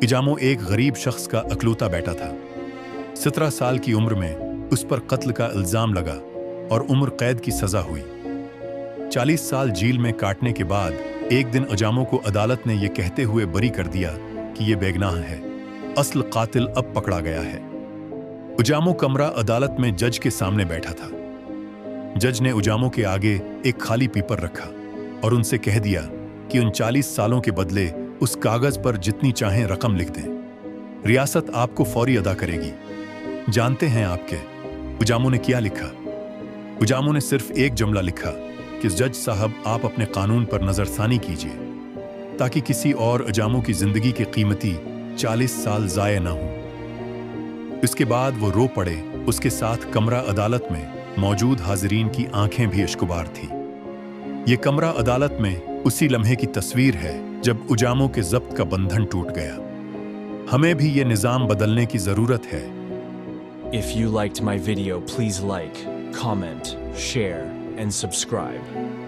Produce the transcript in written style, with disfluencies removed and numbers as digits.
इजामो एक गरीब शख्स का अकलौता बेटा था। 17 साल की उम्र में उस पर कत्ल का इल्जाम लगा और उम्र कैद की सजा हुई। 40 साल जेल में काटने के बाद एक दिन अजामो को अदालत ने यह कहते हुए बरी कर दिया कि यह बेगुनाह है, असल कातिल अब पकड़ा गया है। उजामो कमरा अदालत में जज के सामने बैठा था। जज ने उजामो के आगे एक खाली पेपर रखा और उनसे कह दिया कि उन 40 सालों के बदले उस कागज पर जितनी चाहें रकम लिख दें। रियासत आपको फौरी अदा करेगी। जानते हैं आपके उजामो ने क्या लिखा? उजामो ने सिर्फ एक जुमला लिखा कि जज साहब आप अपने कानून पर नजरसानी कीजिए ताकि किसी और उजामो की जिंदगी के कीमती 40 साल जाया ना हो। इसके बाद वो रो पड़े। उसके साथ कमरा अदालत में मौजूद हाजिरीन की आंखें भी अश्कुबार थी। ये कमरा अदालत में उसी लम्हे की तस्वीर है जब उजामो के जब्त का बंधन टूट गया। हमें भी ये निजाम बदलने की जरूरत है। If you liked my video, please like, comment, share, and subscribe.